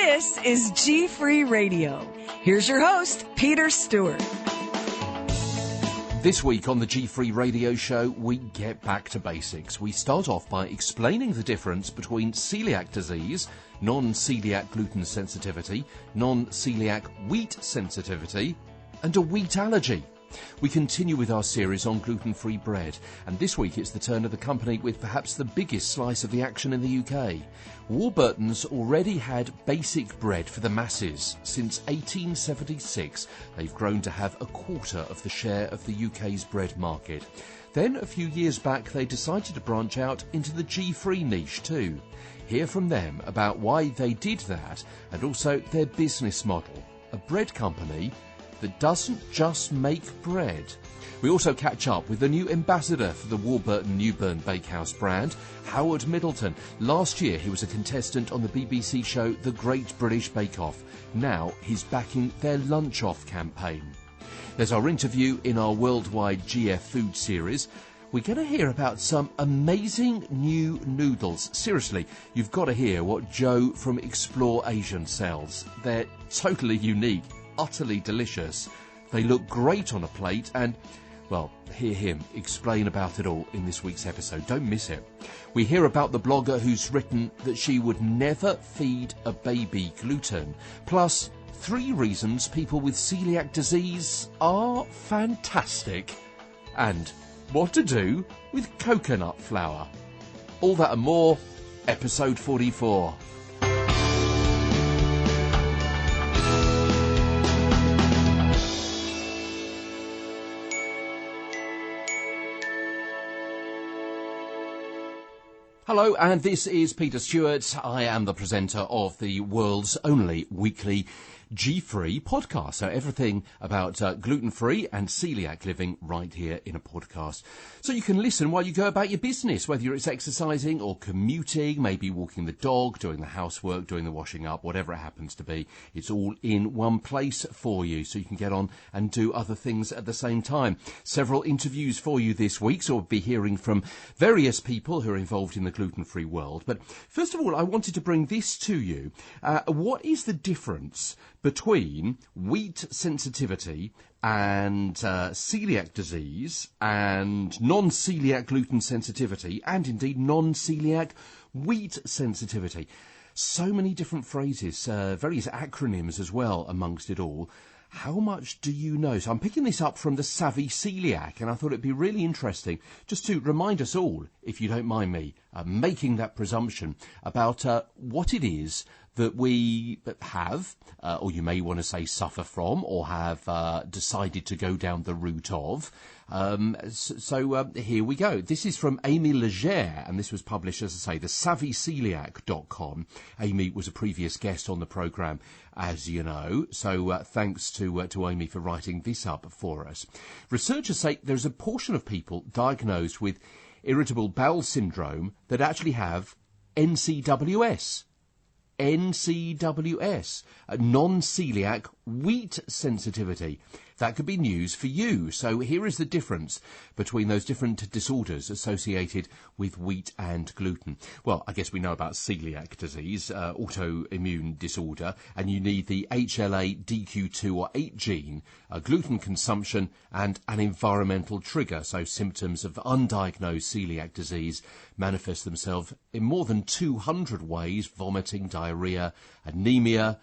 This is GFree Radio. Here's your host, Peter Stewart. This week on the GFree Radio Show, we get back to basics. We start off by explaining the difference between celiac disease, non-coeliac gluten sensitivity, non-coeliac wheat sensitivity, and a wheat allergy. We continue with our series on gluten-free bread, and this week it's the turn of the company with perhaps the biggest slice of the action in the UK. Warburton's already had basic bread for the masses. Since 1876, they've grown to have a quarter of the share of the UK's bread market. Then, a few years back, they decided to branch out into the GFree niche too. Hear from them about why they did that, and also their business model. A bread company that doesn't just make bread. We also catch up with the new ambassador for the Warburton Newburn Bakehouse brand, Howard Middleton. Last year he was a contestant on the BBC show The Great British Bakeoff. Now he's backing their Lunchoff campaign. There's our interview in our worldwide GF food series. We're going to hear about some amazing new noodles. Seriously, you've got to hear what Joe from Explore Asian sells. They're totally unique, utterly delicious. They look great on a plate and, well, hear him explain about it all in this week's episode. Don't miss it. We hear about the blogger who's written that she would never feed a baby gluten. Plus, 3 reasons people with celiac disease are fantastic. And what to do with coconut flour. All that and more, episode 44. Hello, and this is Peter Stewart. I am the presenter of the world's only weekly GFree podcast. So everything about gluten-free and celiac living right here in a podcast. So you can listen while you go about your business, whether it's exercising or commuting, maybe walking the dog, doing the housework, doing the washing up, whatever it happens to be. It's all in one place for you, so you can get on and do other things at the same time. Several interviews for you this week, so we'll be hearing from various people who are involved in the gluten-free world. But first of all, I wanted to bring this to you. What is the difference between wheat sensitivity and celiac disease and non-coeliac gluten sensitivity and indeed non-coeliac wheat sensitivity? So many different phrases, various acronyms as well amongst it all. How much do you know? So I'm picking this up from the Savvy Celiac, and I thought it'd be really interesting just to remind us all, if you don't mind me, making that presumption about what it is that we have, or you may want to say suffer from, or have decided to go down the route of. So here we go. This is from Amy Legere, and this was published, as I say, the SavvyCeliac.com. Amy was a previous guest on the programme, as you know, so thanks to Amy for writing this up for us. Researchers say there's a portion of people diagnosed with irritable bowel syndrome that actually have NCWS. NCWS, non-coeliac wheat sensitivity. That could be news for you. So here is the difference between those different disorders associated with wheat and gluten. Well, I guess we know about celiac disease, autoimmune disorder, and you need the HLA DQ2 or 8 gene, gluten consumption, and an environmental trigger. So symptoms of undiagnosed celiac disease manifest themselves in more than 200 ways: vomiting, diarrhea, anemia,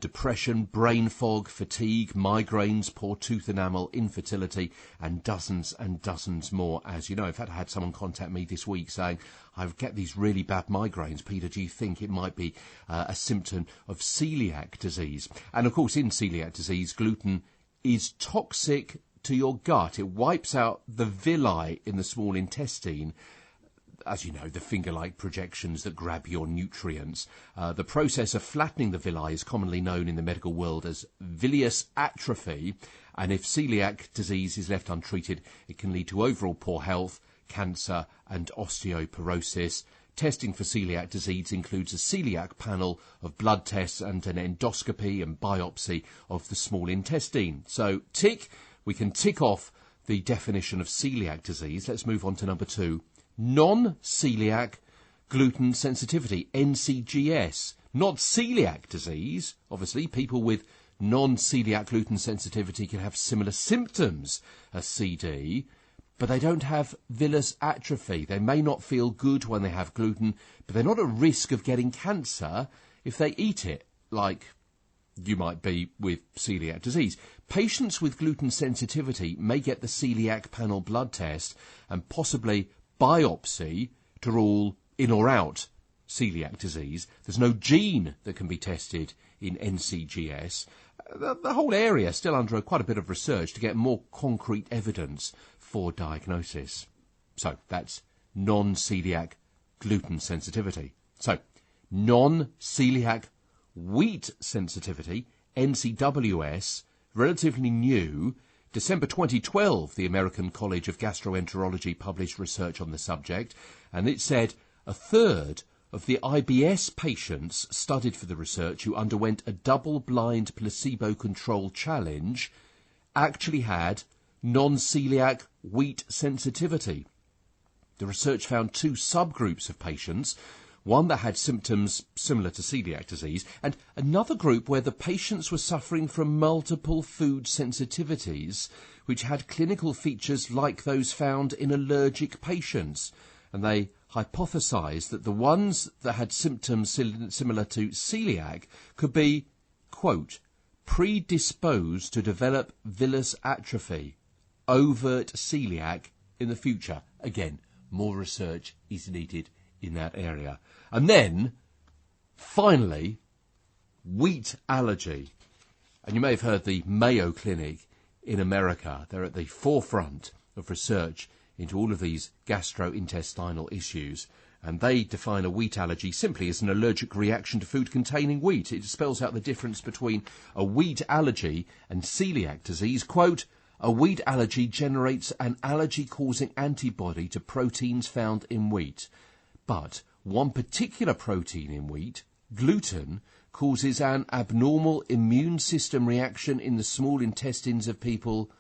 depression, brain fog, fatigue, migraines, poor tooth enamel, infertility, and dozens more, as you know. In fact, I had someone contact me this week saying, I get these really bad migraines. Peter, do you think it might be a symptom of celiac disease? And of course, in celiac disease, gluten is toxic to your gut. It wipes out the villi in the small intestine, as you know, the finger-like projections that grab your nutrients. The process of flattening the villi is commonly known in the medical world as villous atrophy, and if celiac disease is left untreated, it can lead to overall poor health, cancer and osteoporosis. Testing for celiac disease includes a celiac panel of blood tests and an endoscopy and biopsy of the small intestine. So we can tick off the definition of celiac disease. Let's move on to number 2. Non-coeliac gluten sensitivity, NCGS. Not celiac disease, obviously, people with non-celiac gluten sensitivity can have similar symptoms as CD, but they don't have villus atrophy. They may not feel good when they have gluten, but they're not at risk of getting cancer if they eat it, like you might be with celiac disease. Patients with gluten sensitivity may get the celiac panel blood test and possibly biopsy to rule in or out celiac disease. There's no gene that can be tested in NCGS. The whole area is still under quite a bit of research to get more concrete evidence for diagnosis. So that's non-celiac gluten sensitivity. So non-celiac wheat sensitivity, NCWS, relatively new. December 2012, the American College of Gastroenterology published research on the subject, and it said a third of the IBS patients studied for the research who underwent a double-blind placebo-controlled challenge actually had non-celiac wheat sensitivity. The research found two subgroups of patients, one that had symptoms similar to celiac disease, and another group where the patients were suffering from multiple food sensitivities, which had clinical features like those found in allergic patients. And they hypothesised that the ones that had symptoms similar to celiac could be, quote, predisposed to develop villus atrophy, overt celiac in the future. Again, more research is needed in that area. And then, finally, wheat allergy. And you may have heard the Mayo Clinic in America. They're at the forefront of research into all of these gastrointestinal issues. And they define a wheat allergy simply as an allergic reaction to food containing wheat. It spells out the difference between a wheat allergy and celiac disease. Quote, a wheat allergy generates an allergy-causing antibody to proteins found in wheat. But one particular protein in wheat, gluten, causes an abnormal immune system reaction in the small intestines of people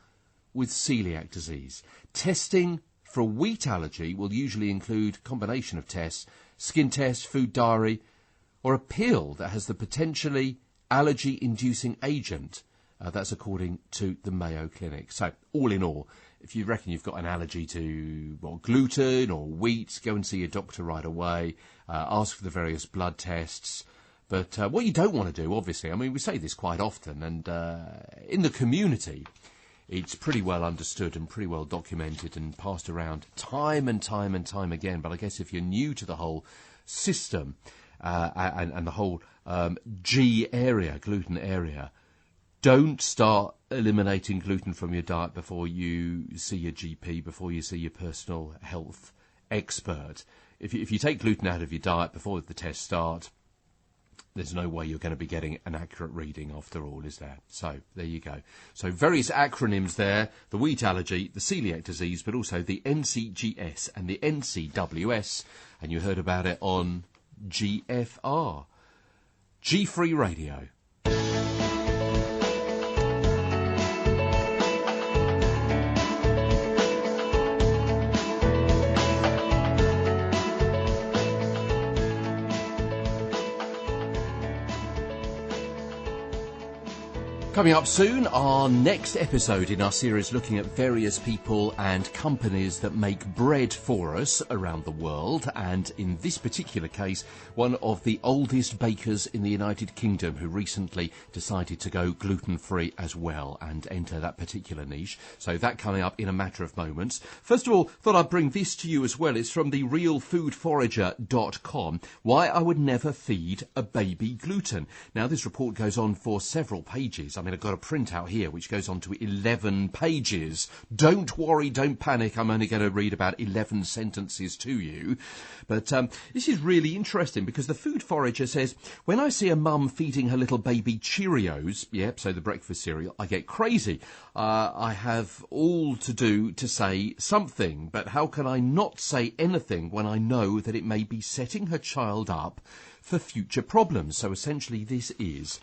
with celiac disease. Testing for wheat allergy will usually include a combination of tests, skin tests, food diary, or a pill that has the potentially allergy-inducing agent. That's according to the Mayo Clinic. So, all in all, if you reckon you've got an allergy to gluten or wheat, go and see your doctor right away. Ask for the various blood tests. But what you don't want to do, obviously, I mean, we say this quite often, and in the community, it's pretty well understood and pretty well documented and passed around time and time and time again. But I guess if you're new to the whole system and the whole G area, gluten area, don't start eliminating gluten from your diet before you see your GP, before you see your personal health expert. If you take gluten out of your diet before the tests start, there's no way you're going to be getting an accurate reading after all, is there? So, there you go. So, various acronyms there, the wheat allergy, the celiac disease, but also the NCGS and the NCWS, and you heard about it on GFR. GFree Radio. Coming up soon, our next episode in our series looking at various people and companies that make bread for us around the world, and in this particular case, one of the oldest bakers in the United Kingdom who recently decided to go gluten-free as well and enter that particular niche. So that coming up in a matter of moments. First of all, thought I'd bring this to you as well. It's from the realfoodforager.com. Why I would never feed a baby gluten. Now, this report goes on for several pages. I mean, I've got a printout here which goes on to 11 pages. Don't worry, don't panic. I'm only going to read about 11 sentences to you. But this is really interesting because the Food Forager says, when I see a mum feeding her little baby Cheerios, yep, so the breakfast cereal, I get crazy. I have all to do to say something, but how can I not say anything when I know that it may be setting her child up for future problems? So essentially this is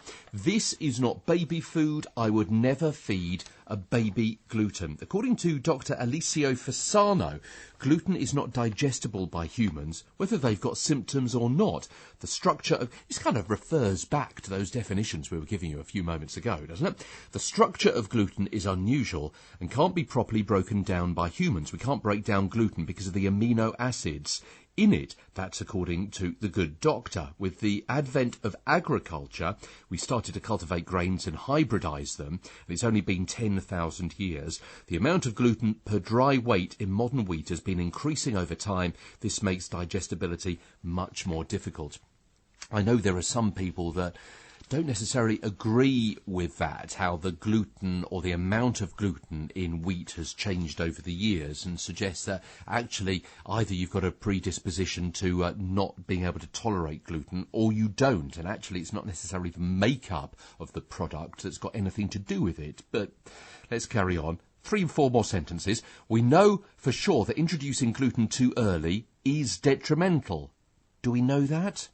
not baby food I would never feed a baby gluten. According to Dr. Alessio Fasano, gluten is not digestible by humans, whether they've got symptoms or not. The structure of... This kind of refers back to those definitions we were giving you a few moments ago, doesn't it? The structure of gluten is unusual and can't be properly broken down by humans. We can't break down gluten because of the amino acids in it. That's according to the good doctor. With the advent of agriculture, we started to cultivate grains and hybridize them, and it's only been 10,000 years. The amount of gluten per dry weight in modern wheat has been increasing over time. This makes digestibility much more difficult. I know there are some people that don't necessarily agree with that, how the gluten or the amount of gluten in wheat has changed over the years, and suggest that actually either you've got a predisposition to not being able to tolerate gluten or you don't, and actually it's not necessarily the makeup of the product that's got anything to do with it. But let's carry on. 3 and 4 more sentences. We know for sure that introducing gluten too early is detrimental. Do we know that?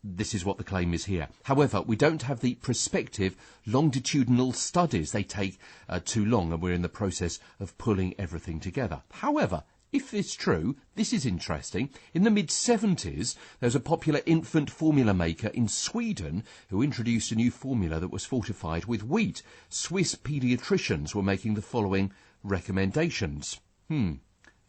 This is what the claim is here. However, we don't have the prospective longitudinal studies. They take too long, and we're in the process of pulling everything together. However, if it's true, this is interesting. In the mid-70s, there was a popular infant formula maker in Sweden who introduced a new formula that was fortified with wheat. Swiss paediatricians were making the following recommendations. They're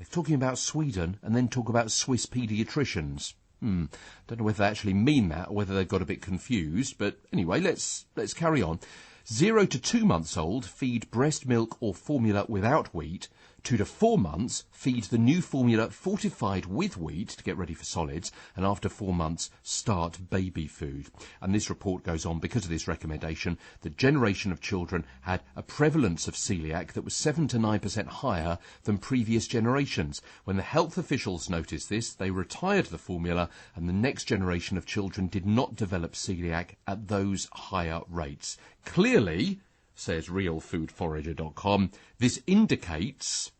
talking about Sweden and then talk about Swiss paediatricians. Don't know whether they actually mean that or whether they've got a bit confused, but anyway, let's carry on. 0 to 2 months old, feed breast milk or formula without wheat. 2 to 4 months, feed the new formula fortified with wheat to get ready for solids, and after 4 months, start baby food. And this report goes on, because of this recommendation, the generation of children had a prevalence of celiac that was 7 to 9% higher than previous generations. When the health officials noticed this, they retired the formula, and the next generation of children did not develop celiac at those higher rates. Clearly, says realfoodforager.com, this indicates,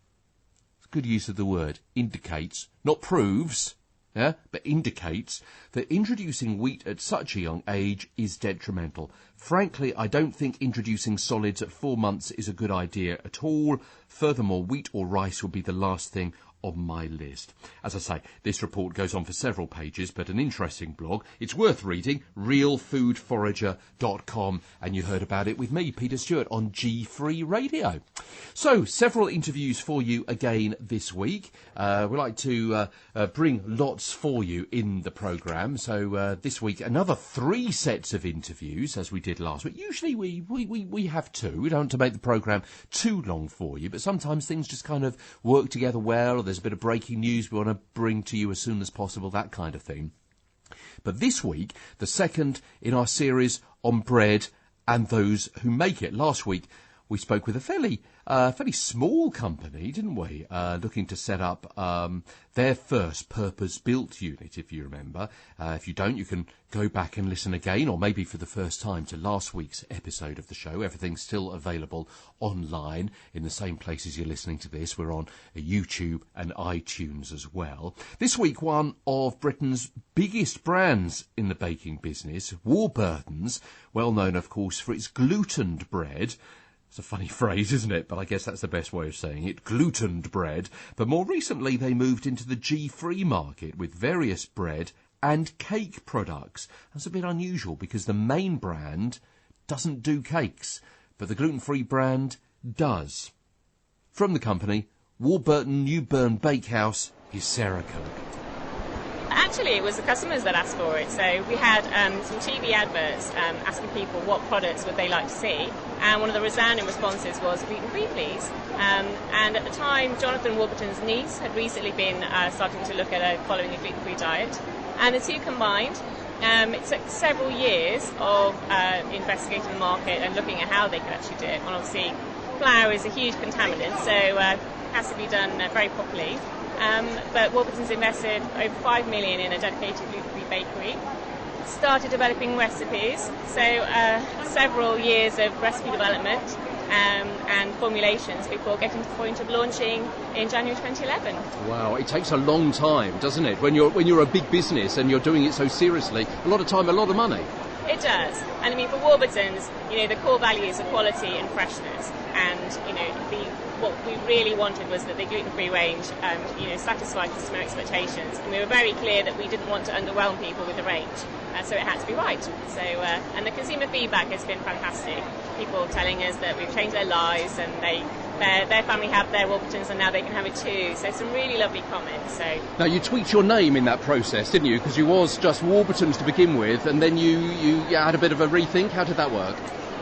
good use of the word, indicates, not proves, but indicates that introducing wheat at such a young age is detrimental. Frankly, I don't think introducing solids at 4 months is a good idea at all. Furthermore, wheat or rice would be the last thing on my list. As I say, this report goes on for several pages, but an interesting blog. It's worth reading, realfoodforager.com, and you heard about it with me, Peter Stewart, on GFree Radio. So, several interviews for you again this week. We like to bring lots for you in the programme. So this week, another 3 sets of interviews, as we did last week. Usually we have 2. We don't want to make the programme too long for you, but sometimes things just kind of work together well, or there's a bit of breaking news we want to bring to you as soon as possible, that kind of thing. But this week, the second in our series on bread and those who make it. Last week, we spoke with a fairly small company, didn't we, looking to set up their first purpose-built unit, if you remember. If you don't, you can go back and listen again, or maybe for the first time, to last week's episode of the show. Everything's still available online in the same places you're listening to this. We're on YouTube and iTunes as well. This week, one of Britain's biggest brands in the baking business, Warburton's, well known, of course, for its glutened bread. It's a funny phrase, isn't it? But I guess that's the best way of saying it. Glutened bread. But more recently, they moved into the GFree market with various bread and cake products. That's a bit unusual because the main brand doesn't do cakes, but the gluten-free brand does. From the company, Warburton Newburn Bakehouse, is Sarah Coke. Actually, it was the customers that asked for it. So we had some TV adverts asking people what products would they like to see. And one of the resounding responses was gluten-free, please. And at the time, Jonathan Warburton's niece had recently been starting to look at following a gluten-free diet. And the two combined, it took several years of investigating the market and looking at how they could actually do it. And obviously, flour is a huge contaminant, so it has to be done very properly. But Warburton's invested over $5 million in a dedicated gluten-free bakery, started developing recipes, so several years of recipe development and formulations before getting to the point of launching in January 2011. Wow, it takes a long time, doesn't it? When you're a big business and you're doing it so seriously, a lot of time, a lot of money. It does. And I mean, for Warburton's, the core values are quality and freshness. And, what we really wanted was that the gluten-free range, satisfied customer expectations. And we were very clear that we didn't want to underwhelm people with the range. So it had to be right. So, and the consumer feedback has been fantastic. People telling us that we've changed their lives and their family have their Warburtons and now they can have it too. So some really lovely comments. So now you tweaked your name in that process, didn't you? Because you was just Warburtons to begin with, and then you had a bit of a rethink. How did that work?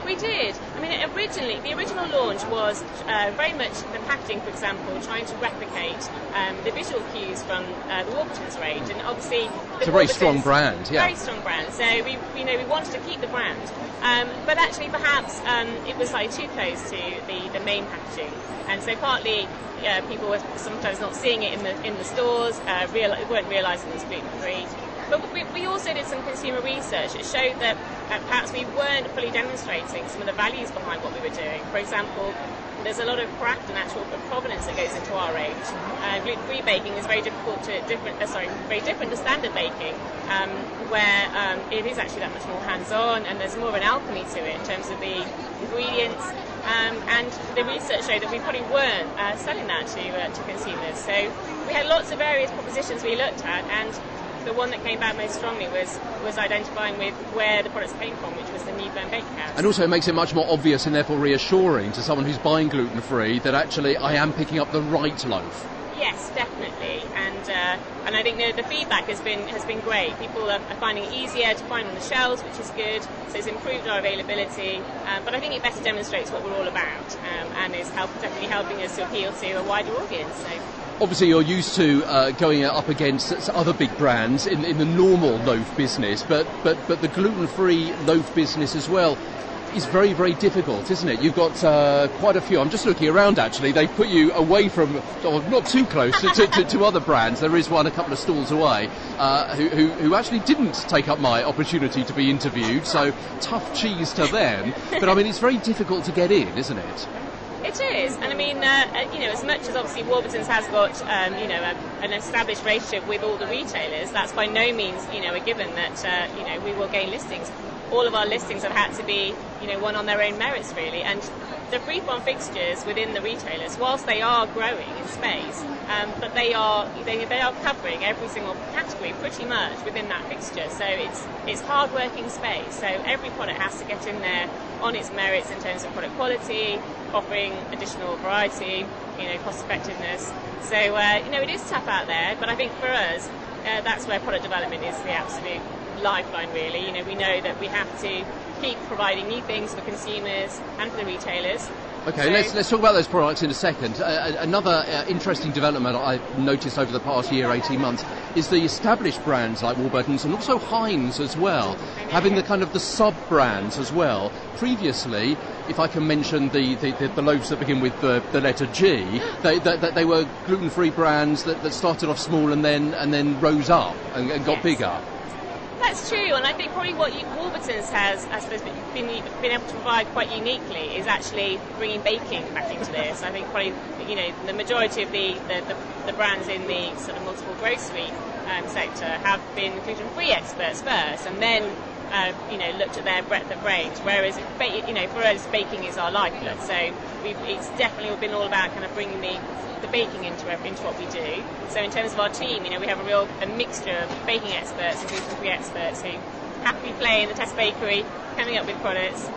We did. I mean, the original launch was very much the packaging, for example, trying to replicate the visual cues from the Warburtons range, and obviously it's a very strong brand. Yeah, very strong brand. So we wanted to keep the brand, but actually perhaps it was slightly too close to the main packaging, and so partly people were sometimes not seeing it in the stores, weren't realising it was gluten free. But we also did some consumer research that showed that perhaps we weren't fully demonstrating some of the values behind what we were doing. For example, there's a lot of craft and actual provenance that goes into our range. Gluten-free baking is very different to standard baking, where it is actually that much more hands-on and there's more of an alchemy to it in terms of the ingredients. And the research showed that we probably weren't selling that to consumers. So we had lots of various propositions we looked at, and the one that came back most strongly was identifying with where the products came from, which was the Newburn Bakehouse. And also it makes it much more obvious and therefore reassuring to someone who's buying gluten-free that actually I am picking up the right loaf. Yes, definitely, and I think the feedback has been great. People are finding it easier to find on the shelves, which is good. So it's improved our availability, but I think it better demonstrates what we're all about, and is definitely helping us to appeal to a wider audience. So. Obviously, you're used to going up against other big brands in the normal loaf business, but the gluten-free loaf business as well is very, very difficult, isn't it? You've got quite a few. I'm just looking around, actually. They put you away from, or not too close to other brands. There is one a couple of stalls away who actually didn't take up my opportunity to be interviewed, so tough cheese to them. But, I mean, it's very difficult to get in, isn't it? It is, and I mean, as much as obviously Warburton's has got, an established relationship with all the retailers, that's by no means, a given that, we will gain listings. All of our listings have had to be, won on their own merits, really, and the free-form fixtures within the retailers, whilst they are growing in space, but they are covering every single category pretty much within that fixture. So it's hard-working space. So every product has to get in there on its merits in terms of product quality, offering additional variety, cost effectiveness. So it is tough out there, but I think for us, that's where product development is the absolute lifeline, really. We know that we have to keep providing new things for consumers and for the retailers. Okay, let's talk about those products in a second. Another interesting development I've noticed over the past year, 18 months, is the established brands like Warburton's and also Heinz as well, having the kind of the sub-brands as well. Previously, if I can mention the loaves that begin with the letter G, they were gluten-free brands that started off small and then rose up and got bigger. That's true, and I think probably what Warburton's has, I suppose, been able to provide quite uniquely is actually bringing baking back into this. I think probably, the majority of the brands in the sort of multiple grocery sector have been gluten-free experts first, and then looked at their breadth of range. Whereas, for us, baking is our lifeblood. So it's definitely been all about kind of bringing the baking into what we do. So in terms of our team, we have a mixture of baking experts and gluten-free experts who happily play in the test bakery, coming up with products.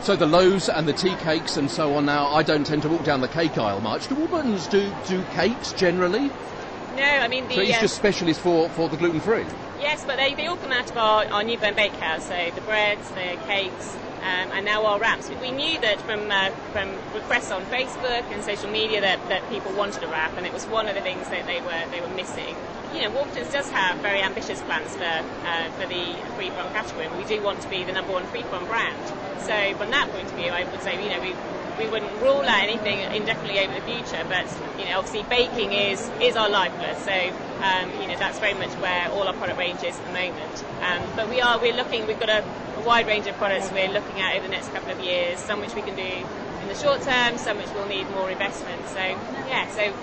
So the loaves and the tea cakes and so on now, I don't tend to walk down the cake aisle much. Do Warburtons do cakes generally? No, I mean So it's just specialist for the gluten-free? Yes, but they all come out of our Newburn Bakehouse, so the breads, the cakes, and now our wraps. We knew that from requests on Facebook and social media that people wanted a wrap, and it was one of the things that they were missing. Warburton's does have very ambitious plans for the free-from category, and we do want to be the number one free-from brand. So from that point of view, I would say, we wouldn't rule out anything indefinitely over the future, but obviously baking is our lifeblood. So that's very much where all our product range is at the moment. But we're looking. We've got a wide range of products we're looking at over the next couple of years. Some which we can do in the short term, some which will need more investment. So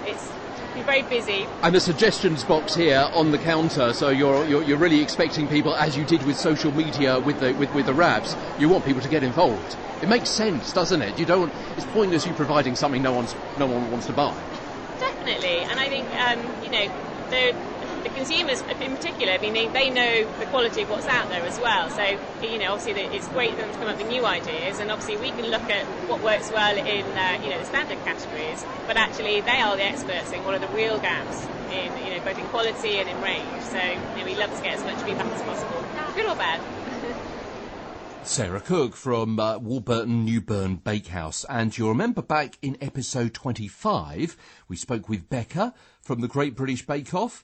it's You're very busy. And the suggestions box here on the counter, so you're really expecting people, as you did with social media with the wraps, you want people to get involved. It makes sense, doesn't it? It's pointless you providing something no one wants to buy. Definitely, and I think the consumers in particular, I mean, they know the quality of what's out there as well. So, obviously it's great for them to come up with new ideas, and obviously we can look at what works well in the standard categories, but actually they are the experts in what are the real gaps in both in quality and in range. So we love to get as much feedback as possible, good or bad. Sarah Cook from Warburton Newburn Bakehouse. And you'll remember back in episode 25, we spoke with Becca from the Great British Bakeoff.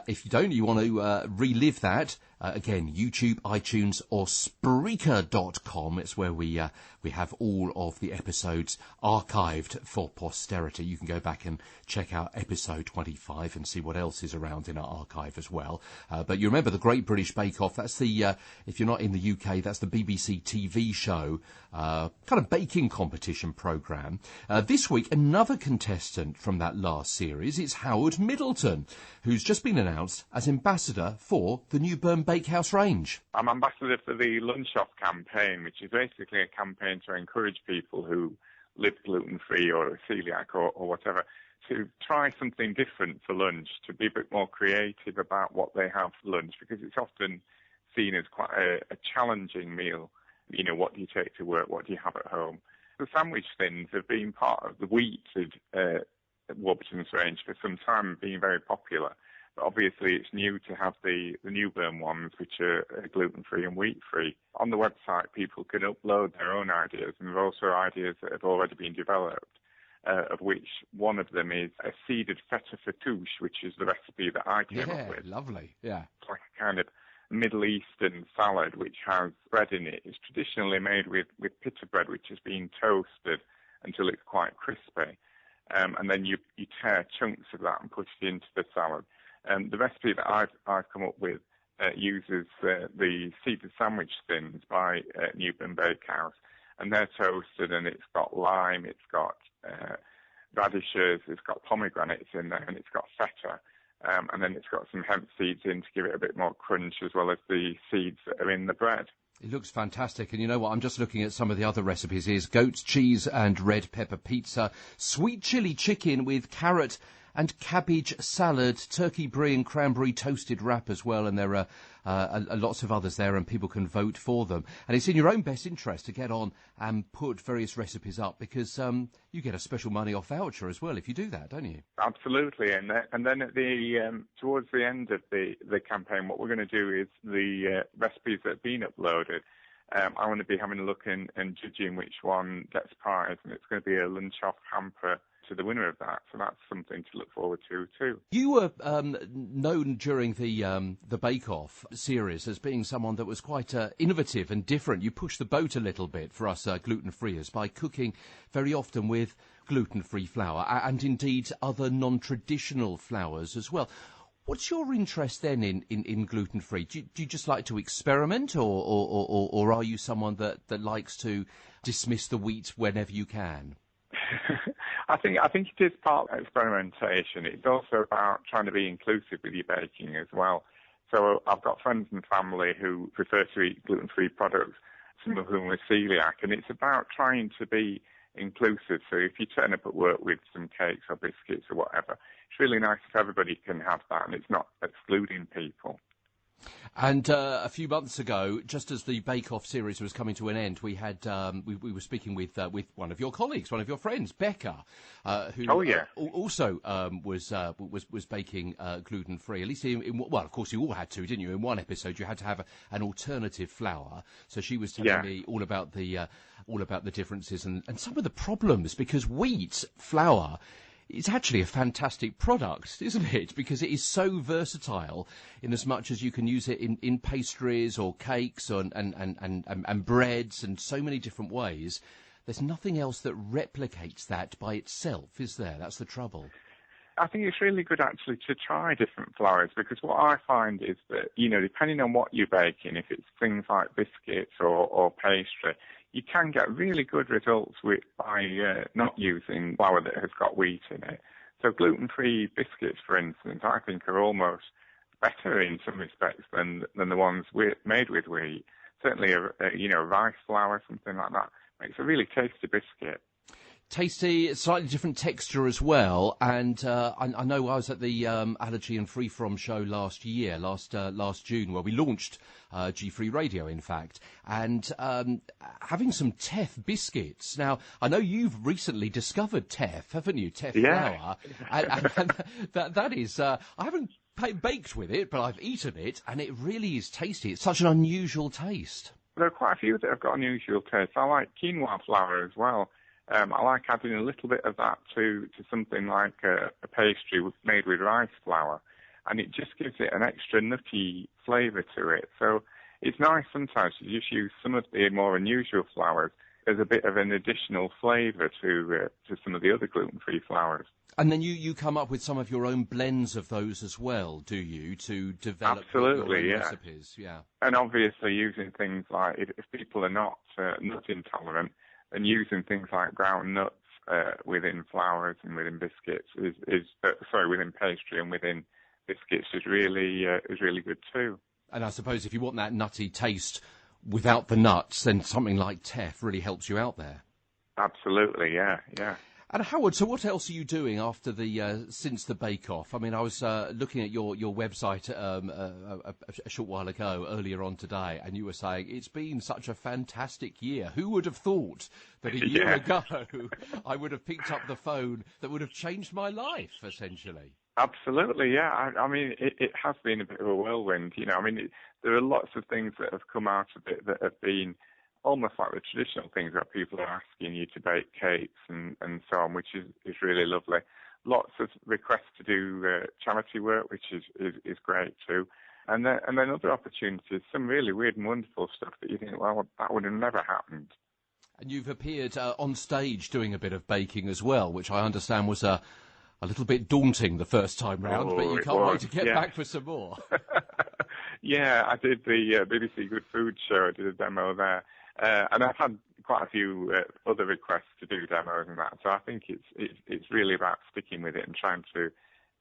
If you don't, you want to relive that, again, YouTube, iTunes or Spreaker.com. It's where we have all of the episodes archived for posterity. You can go back and check out episode 25 and see what else is around in our archive as well. But you remember the Great British Bakeoff, that's the, if you're not in the UK, that's the BBC TV show, kind of baking competition programme. This week, another contestant from that last series, it's Howard Middleton, who's just been announced as ambassador for the Newburn Bakehouse range. I'm ambassador for the Lunchoff campaign, which is basically a campaign to encourage people who live gluten-free or celiac or whatever to try something different for lunch, to be a bit more creative about what they have for lunch, because it's often seen as quite a challenging meal. What do you take to work? What do you have at home? The sandwich thins have been part of the wheated Warburton's range for some time, being very popular. But obviously it's new to have the Newburn ones, which are gluten-free and wheat-free. On the website, people can upload their own ideas, and there are also ideas that have already been developed, of which one of them is a seeded feta fattoush, which is the recipe that I came up with. Yeah, lovely, yeah. It's like a kind of Middle Eastern salad which has bread in it. It's traditionally made with pita bread, which has been toasted until it's quite crispy. And then you tear chunks of that and put it into the salad. The recipe that I've come up with uses the seeded sandwich thins by Newburn Bakehouse, and they're toasted, and it's got lime, it's got radishes, it's got pomegranates in there, and it's got feta, and then it's got some hemp seeds in to give it a bit more crunch, as well as the seeds that are in the bread. It looks fantastic, and you know what, I'm just looking at some of the other recipes. Here's goat's cheese and red pepper pizza, sweet chili chicken with carrot and cabbage salad, turkey brie and cranberry toasted wrap as well, and there are lots of others there, and people can vote for them. And it's in your own best interest to get on and put various recipes up, because you get a special money off voucher as well if you do that, don't you? Absolutely, and then at the towards the end of the campaign, what we're going to do is the recipes that have been uploaded. I want to be having a look and judging which one gets prize, and it's going to be a Lunchoff hamper to the winner of that, so that's something to look forward to too. You were known during the Bake-Off series as being someone that was quite innovative and different. You pushed the boat a little bit for us gluten-freers by cooking very often with gluten-free flour and indeed other non-traditional flours as well. What's your interest then in gluten-free? Do you just like to experiment, or are you someone that likes to dismiss the wheat whenever you can? I think it is part of experimentation. It's also about trying to be inclusive with your baking as well. So I've got friends and family who prefer to eat gluten-free products, some of whom are celiac, and it's about trying to be inclusive. So if you turn up at work with some cakes or biscuits or whatever, it's really nice if everybody can have that and it's not excluding people. And a few months ago, just as the Bake-Off series was coming to an end, we had we were speaking with one of your colleagues, one of your friends, Becca, who also was baking gluten-free. At least, well, of course, you all had to, didn't you? In one episode, you had to have an alternative flour. So she was telling me all about the differences and some of the problems, because wheat flour, it's actually a fantastic product, isn't it? Because it is so versatile in as much as you can use it in pastries or cakes and breads and so many different ways. There's nothing else that replicates that by itself, is there? That's the trouble. I think it's really good actually to try different flours, because what I find is that, depending on what you're baking, if it's things like biscuits or pastry, you can get really good results by not using flour that has got wheat in it. So gluten-free biscuits, for instance, I think are almost better in some respects than the ones made with wheat. Certainly, rice flour, something like that, makes a really tasty biscuit. Tasty, slightly different texture as well. And I know I was at the Allergy and Free From show last June, where we launched GFree Radio, in fact, and having some teff biscuits. Now, I know you've recently discovered teff, haven't you? Teff flour. And that is, I haven't baked with it, but I've eaten it, and it really is tasty. It's such an unusual taste. There are quite a few that have got unusual taste. I like quinoa flour as well. I like adding a little bit of that to something like a pastry made with rice flour, and it just gives it an extra nutty flavour to it. So it's nice sometimes to just use some of the more unusual flours as a bit of an additional flavour to some of the other gluten-free flours. And then you come up with some of your own blends of those as well, do you, to develop your own recipes? Yeah. And obviously using things like, if people are not nut intolerant, and using things like ground nuts within flours and within biscuits within pastry and within biscuits is really good too. And I suppose if you want that nutty taste without the nuts, then something like teff really helps you out there. Absolutely, yeah. And Howard, so what else are you doing after since the Bake-Off? I mean, I was looking at your website a short while ago, earlier on today, and you were saying it's been such a fantastic year. Who would have thought that a year ago I would have picked up the phone that would have changed my life, essentially? Absolutely, yeah. I mean, it has been a bit of a whirlwind. There are lots of things that have come out of it that have been almost like the traditional things that people are asking you to bake cakes and so on, which is really lovely. Lots of requests to do charity work, which is great too. And then other opportunities, some really weird and wonderful stuff that you think, well, that would have never happened. And you've appeared on stage doing a bit of baking as well, which I understand was a little bit daunting the first time round, but you can't wait to get back for some more. Yeah, I did the BBC Good Food show. I did a demo there. And I've had quite a few other requests to do demos and that. So I think it's really about sticking with it and trying to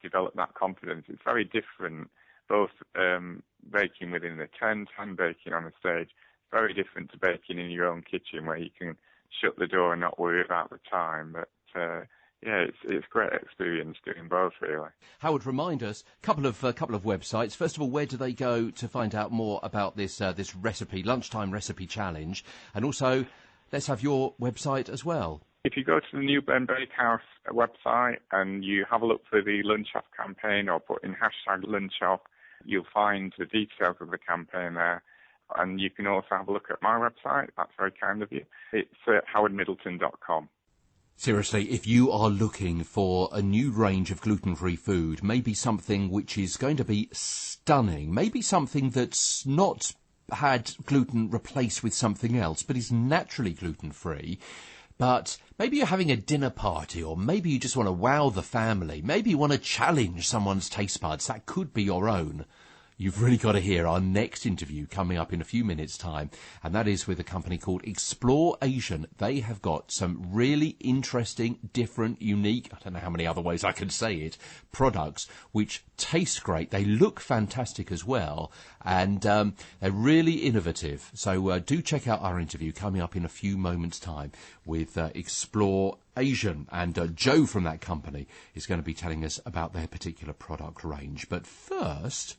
develop that confidence. It's very different, both baking within the tent and baking on the stage. Very different to baking in your own kitchen where you can shut the door and not worry about the time. But it's a great experience doing both, really. Howard, remind us, couple of websites. First of all, where do they go to find out more about this recipe, lunchtime recipe challenge? And also, let's have your website as well. If you go to the Newburn Bakehouse website and you have a look for the Lunchoff campaign or put in #Lunchoff, you'll find the details of the campaign there. And you can also have a look at my website. That's very kind of you. It's howardmiddleton.com. Seriously, if you are looking for a new range of gluten-free food, maybe something which is going to be stunning, maybe something that's not had gluten replaced with something else, but is naturally gluten-free, but maybe you're having a dinner party, or maybe you just want to wow the family, maybe you want to challenge someone's taste buds, that could be your own. You've really got to hear our next interview coming up in a few minutes' time, and that is with a company called Explore Asian. They have got some really interesting, different, unique, I don't know how many other ways I can say it, products which taste great. They look fantastic as well, and they're really innovative. So do check out our interview coming up in a few moments' time with Explore Asian, and Joe from that company is going to be telling us about their particular product range. But first,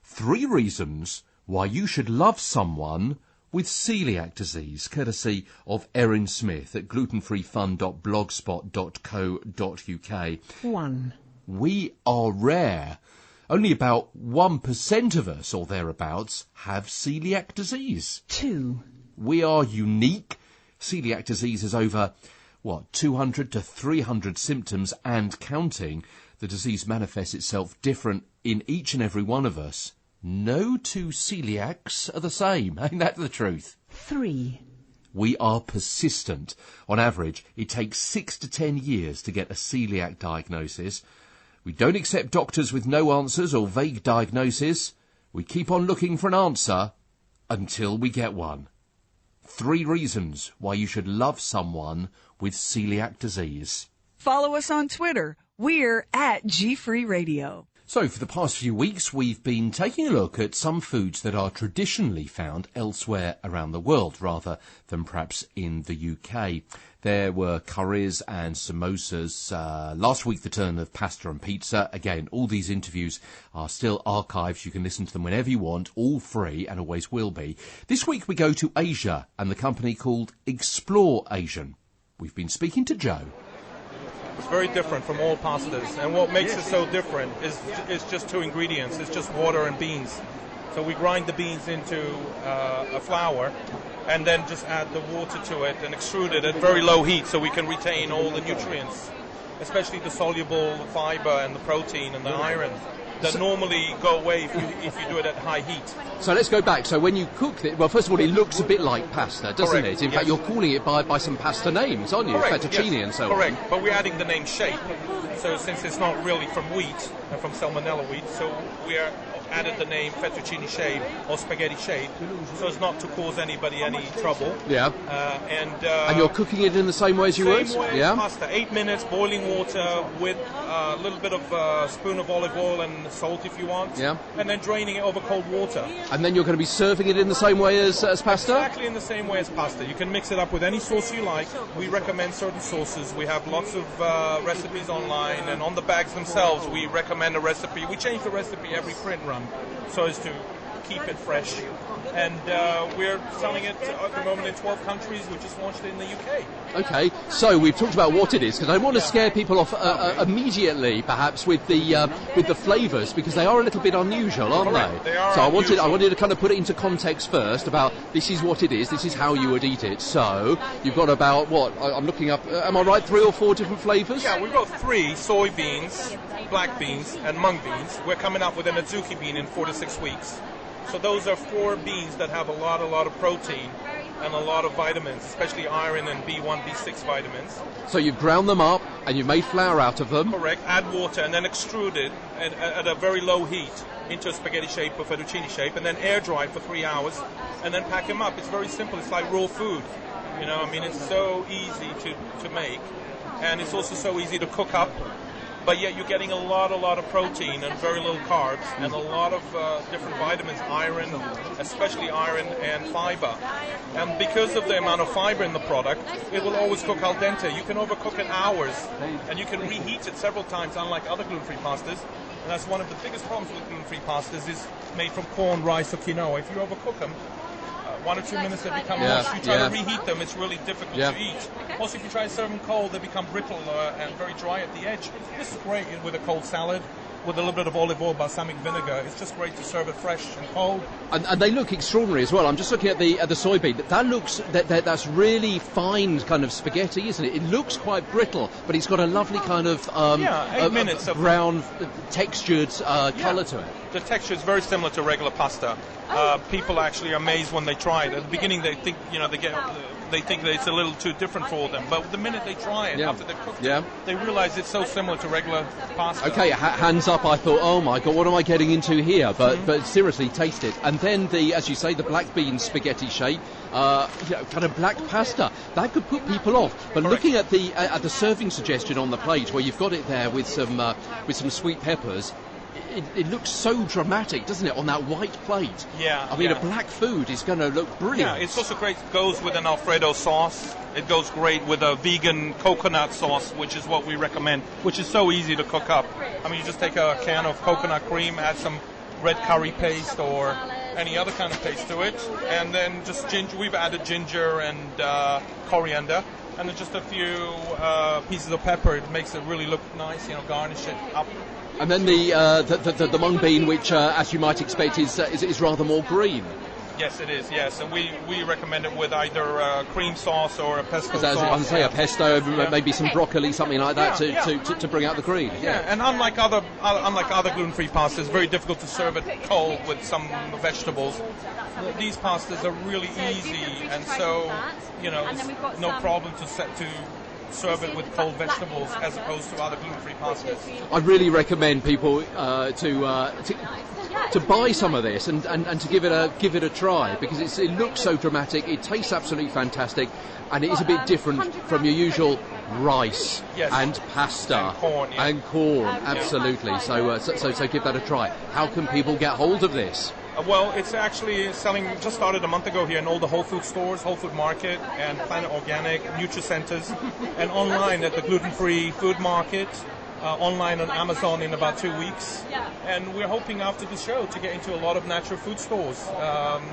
3 reasons why you should love someone with celiac disease, courtesy of Erin Smith at glutenfreefun.blogspot.co.uk. 1. We are rare. Only about 1% of us, or thereabouts, have celiac disease. 2. We are unique. Celiac disease has over, 200 to 300 symptoms and counting. The disease manifests itself different in each and every one of us. No 2 celiacs are the same. Ain't that the truth? 3. We are persistent. On average, it takes 6 to 10 years to get a celiac diagnosis. We don't accept doctors with no answers or vague diagnoses. We keep on looking for an answer until we get one. 3 reasons why you should love someone with celiac disease. Follow us on Twitter. We're at GFree Radio. So, for the past few weeks, we've been taking a look at some foods that are traditionally found elsewhere around the world, rather than perhaps in the UK. There were curries and samosas. Last week, the turn of pasta and pizza. Again, all these interviews are still archived. You can listen to them whenever you want, all free, and always will be. This week, we go to Asia and the company called Explore Asian. We've been speaking to Joe. It's very different from all pastas, and what makes it so different is just two ingredients. It's just water and beans. So we grind the beans into a flour, and then just add the water to it and extrude it at very low heat so we can retain all the nutrients, especially the soluble fiber and the protein and the iron that normally go away if you do it at high heat. So let's go back. So when you cook it, well, first of all, it looks a bit like pasta, doesn't Correct, it? In fact, you're calling it by some pasta names, aren't you? Correct, Fettuccine yes, and so correct. on. But we're adding the name shape. So since it's not really from wheat, from salmonella wheat, so we are added the name fettuccine shape or spaghetti shape, so as not to cause anybody any trouble. Yeah. And you're cooking it in the same way as you would? Same way as pasta. 8 minutes, boiling water with a little bit of a spoon of olive oil and salt if you want. Yeah. And then draining it over cold water. And then you're going to be serving it in the same way as pasta? Exactly in the same way as pasta. You can mix it up with any sauce you like. We recommend certain sauces. We have lots of recipes online, and on the bags themselves we recommend a recipe. We change the recipe every print run so as to keep it fresh. And we're selling it at the moment in 12 countries. We just launched it in the UK. Okay, so we've talked about what it is, because I want to scare people off immediately, perhaps, with the flavours, because they are a little bit unusual, aren't they? They are so unusual. I wanted to kind of put it into context first about this is what it is, this is how you would eat it. So you've got about, I'm looking up, am I right, 3 or 4 different flavours? Yeah, we've got 3 soybeans, black beans, and mung beans. We're coming up with an azuki bean in 4 to 6 weeks. So those are 4 beans that have a lot of protein and a lot of vitamins, especially iron and B1, B6 vitamins. So you've ground them up and you've made flour out of them. Correct. Add water and then extrude it at a very low heat into a spaghetti shape or fettuccine shape, and then air dry for 3 hours, and then pack them up. It's very simple. It's like raw food. You know, I mean, it's so easy to make, and it's also so easy to cook up. But yet you're getting a lot of protein and very little carbs and a lot of different vitamins, iron, especially iron and fiber. And because of the amount of fiber in the product, it will always cook al dente. You can overcook it hours, and you can reheat it several times, unlike other gluten-free pastas. And that's one of the biggest problems with gluten-free pastas, is made from corn, rice, or quinoa. If you overcook them, 1 or 2 minutes they become mush. You try to reheat them, it's really difficult to eat. Also, if you try to serve them cold, they become brittle and very dry at the edge. This is great with a cold salad, with a little bit of olive oil, balsamic vinegar. It's just great to serve it fresh and cold. And they look extraordinary as well. I'm just looking at the soybean. That looks that's really fine kind of spaghetti, isn't it? It looks quite brittle, but it's got a lovely kind of 8 minutes of brown textured colour to it. The texture is very similar to regular pasta. People actually are amazed when they try it. At the beginning, they think they think that it's a little too different for them. But the minute they try it, after they've cooked it, they realise it's so similar to regular pasta. Okay, hands up. I thought, oh my God, what am I getting into here? But seriously, taste it. And then as you say, the black bean spaghetti shape, kind of black pasta. That could put people off. But Correct. Looking at the serving suggestion on the plate, where you've got it there with some sweet peppers. It looks so dramatic, doesn't it, on that white plate? Yeah. I mean, a black food is going to look brilliant. Yeah, it's also great. It goes with an Alfredo sauce. It goes great with a vegan coconut sauce, which is what we recommend, which is so easy to cook up. I mean, you just take a can of coconut cream, add some red curry paste or any other kind of paste to it, and then just ginger. We've added ginger and coriander, and then just a few pieces of pepper. It makes it really look nice, garnish it up. And then the mung bean, which, as you might expect, is rather more green. Yes, it is, yes. And we recommend it with either cream sauce or a pesto sauce. As I say, a pesto, maybe some broccoli, something like that, to bring out the green. Yeah, and unlike other gluten-free pastas, it's very difficult to serve it cold with some vegetables. These pastas are really easy, and so, it's no problem to serve it with cold vegetables as opposed to other gluten-free pastas. I really recommend people to buy some of this and to give it a try, because it looks so dramatic, it tastes absolutely fantastic, and it is a bit different from your usual rice and pasta and corn. Absolutely. So give that a try. How can people get hold of this? Well, it's actually selling, just started a month ago here in all the Whole Food stores, Whole Food Market and Planet Organic, Nutri-Centers, and online at the Gluten-Free Food Market, online on Amazon in about 2 weeks. And we're hoping after the show to get into a lot of natural food stores.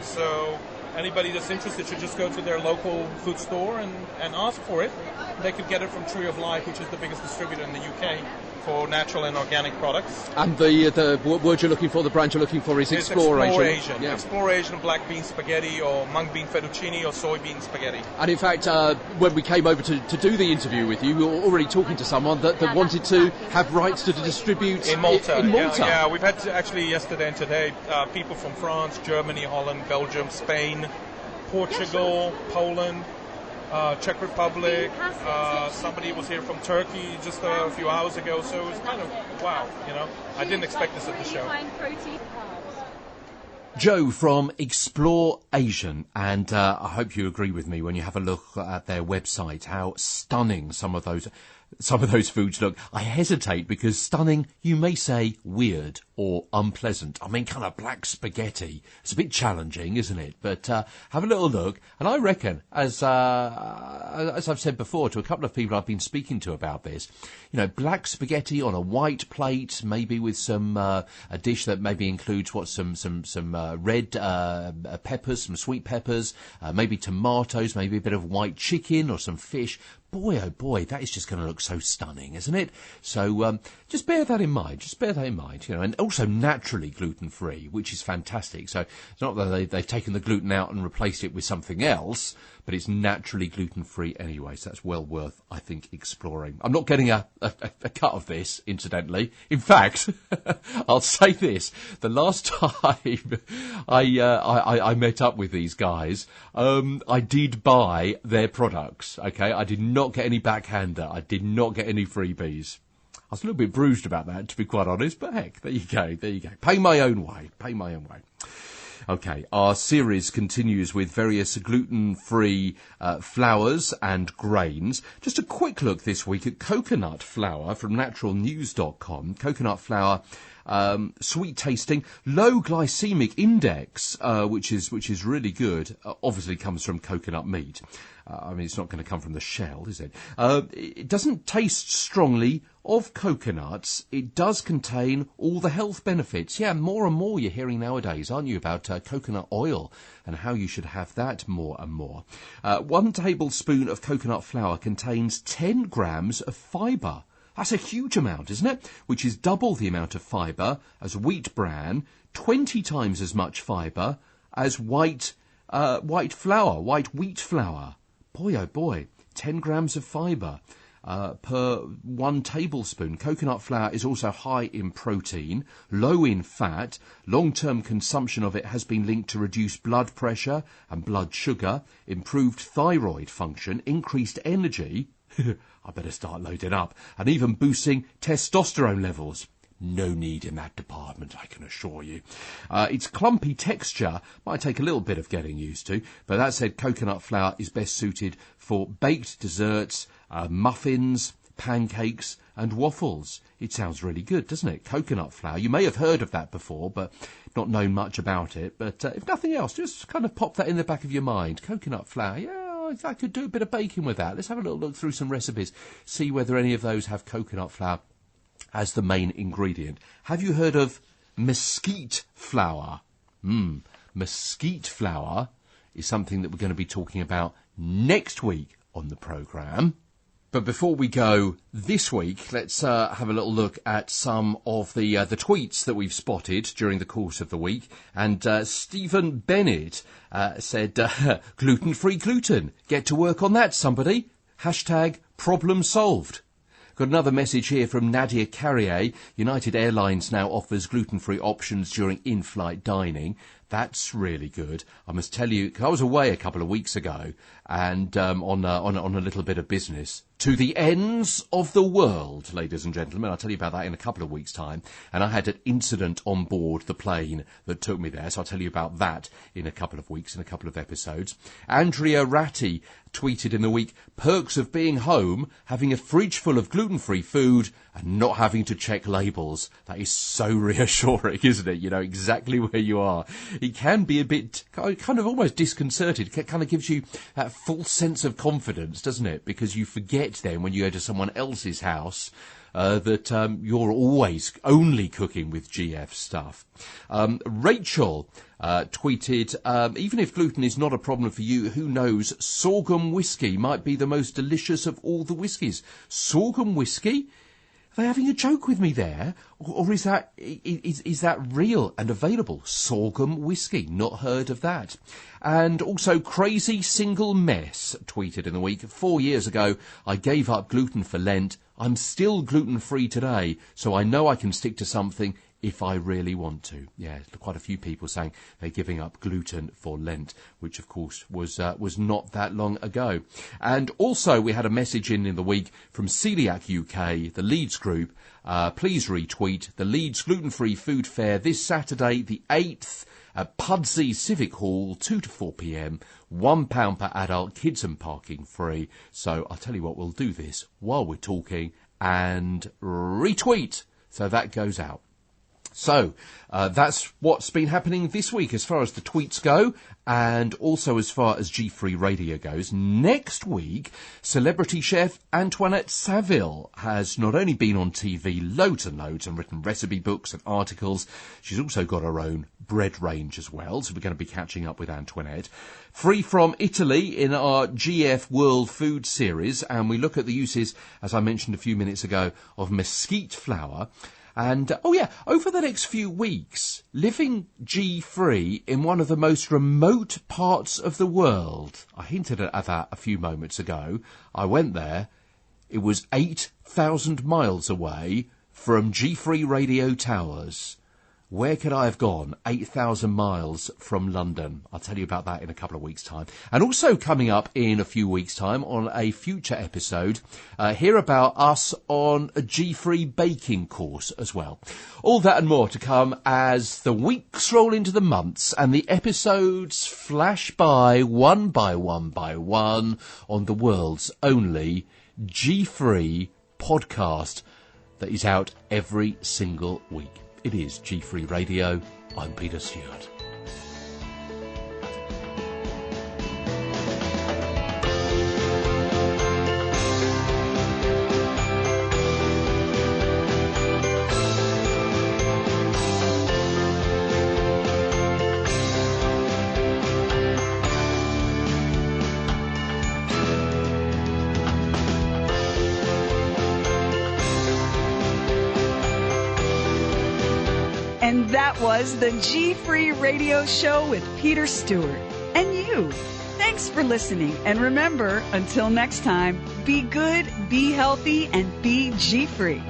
So anybody that's interested should just go to their local food store and ask for it. They could get it from Tree of Life, which is the biggest distributor in the UK for natural and organic products. And the word you're looking for, the brand you're looking for is Exploration. Yeah. Exploration black bean spaghetti or mung bean fettuccine or soybean spaghetti. And in fact, when we came over to do the interview with you, we were already talking to someone that wanted to have rights to distribute in Malta. In Malta. Yeah, we've had actually yesterday and today people from France, Germany, Holland, Belgium, Spain, Portugal, Poland, Czech Republic, somebody was here from Turkey just a few hours ago, so it was kind of, wow, I didn't expect this at the show. Joe from Explore Asian, and I hope you agree with me when you have a look at their website, how stunning some of those foods look. I hesitate because stunning, you may say weird or unpleasant. I mean, kind of black spaghetti. It's a bit challenging, isn't it? But have a little look, and I reckon, as I've said before to a couple of people I've been speaking to about this, black spaghetti on a white plate, maybe with some a dish that maybe includes some red peppers, some sweet peppers, maybe tomatoes, maybe a bit of white chicken or some fish. Boy, oh boy, that is just going to look so stunning, isn't it? So just bear that in mind. And also naturally gluten-free, which is fantastic. So it's not that they've taken the gluten out and replaced it with something else, but it's naturally gluten-free anyway. So that's well worth, I think, exploring. I'm not getting a cut of this, incidentally. In fact, I'll say this: the last time I met up with these guys, I did buy their products. Okay, I did not get any backhander. I did not get any freebies. I was a little bit bruised about that, to be quite honest, but heck, there you go. Pay my own way. Okay, our series continues with various gluten-free flours and grains. Just a quick look this week at coconut flour from naturalnews.com. Coconut flour, sweet tasting, low glycemic index, which is really good. Obviously comes from coconut meat. It's not going to come from the shell, is it? It doesn't taste strongly of coconuts. It does contain all the health benefits. Yeah, more and more you're hearing nowadays, aren't you, about coconut oil and how you should have that more and more. 1 tablespoon of coconut flour contains 10 grams of fibre. That's a huge amount, isn't it? Which is double the amount of fibre as wheat bran, 20 times as much fibre as white wheat flour. Boy, oh boy, 10 grams of fibre per 1 tablespoon. Coconut flour is also high in protein, low in fat. Long-term consumption of it has been linked to reduced blood pressure and blood sugar, improved thyroid function, increased energy, I better start loading up, and even boosting testosterone levels. No need in that department, I can assure you. Its clumpy texture might take a little bit of getting used to, but that said, coconut flour is best suited for baked desserts, muffins, pancakes and waffles. It sounds really good, doesn't it? Coconut flour. You may have heard of that before, but not known much about it. But if nothing else, just kind of pop that in the back of your mind. Coconut flour, yeah, I could do a bit of baking with that. Let's have a little look through some recipes, see whether any of those have coconut flour as the main ingredient. Have you heard of mesquite flour? Mesquite flour is something that we're going to be talking about next week on the programme. But before we go this week, let's have a little look at some of the tweets that we've spotted during the course of the week. And Stephen Bennett said, gluten-free gluten. Get to work on that, somebody. Hashtag problem solved. Got another message here from Nadia Carrier. United Airlines now offers gluten-free options during in-flight dining. That's really good. I must tell you, 'cause I was away a couple of weeks ago and on a little bit of business to the ends of the world, ladies and gentlemen. I'll tell you about that in a couple of weeks' time. And I had an incident on board the plane that took me there, so I'll tell you about that in a couple of weeks, in a couple of episodes. Andrea Ratti tweeted in the week, perks of being home, having a fridge full of gluten-free food and not having to check labels. That is so reassuring, isn't it? You know exactly where you are. It can be a bit kind of almost disconcerted. It kind of gives you that false sense of confidence, doesn't it? Because you forget then when you go to someone else's house that you're always only cooking with GF stuff. Rachel tweeted, even if gluten is not a problem for you, who knows, sorghum whiskey might be the most delicious of all the whiskies. Sorghum whiskey? Are they having a joke with me there? Or is that real and available? Sorghum whiskey. Not heard of that. And also Crazy Single Mess tweeted in the week, 4 years ago, I gave up gluten for Lent. I'm still gluten-free today, so I know I can stick to something if I really want to. Yeah, quite a few people saying they're giving up gluten for Lent, which of course was not that long ago. And also we had a message in the week from Celiac UK, the Leeds group. Please retweet the Leeds Gluten-Free Food Fair this Saturday, the 8th, at Pudsey Civic Hall, 2 to 4 p.m, £1 per adult, kids and parking free. So I'll tell you what, we'll do this while we're talking and retweet. So that goes out. So that's what's been happening this week as far as the tweets go, and also as far as GFree Radio goes. Next week, celebrity chef Antoinette Saville has not only been on TV loads and loads and written recipe books and articles, she's also got her own bread range as well, so we're going to be catching up with Antoinette. Free from Italy in our GF World Food series, and we look at the uses, as I mentioned a few minutes ago, of mesquite flour. And, over the next few weeks, living G-free in one of the most remote parts of the world. I hinted at that a few moments ago. I went there. It was 8,000 miles away from G-free radio towers. Where could I have gone 8,000 miles from London? I'll tell you about that in a couple of weeks' time. And also coming up in a few weeks' time on a future episode, hear about us on a G-free baking course as well. All that and more to come as the weeks roll into the months and the episodes flash by one on the world's only G-free podcast that is out every single week. It is GFree Radio. I'm Peter Stewart. And that was the G-Free Radio Show with Peter Stewart. And you. Thanks for listening. And remember, until next time, be good, be healthy, and be G-Free.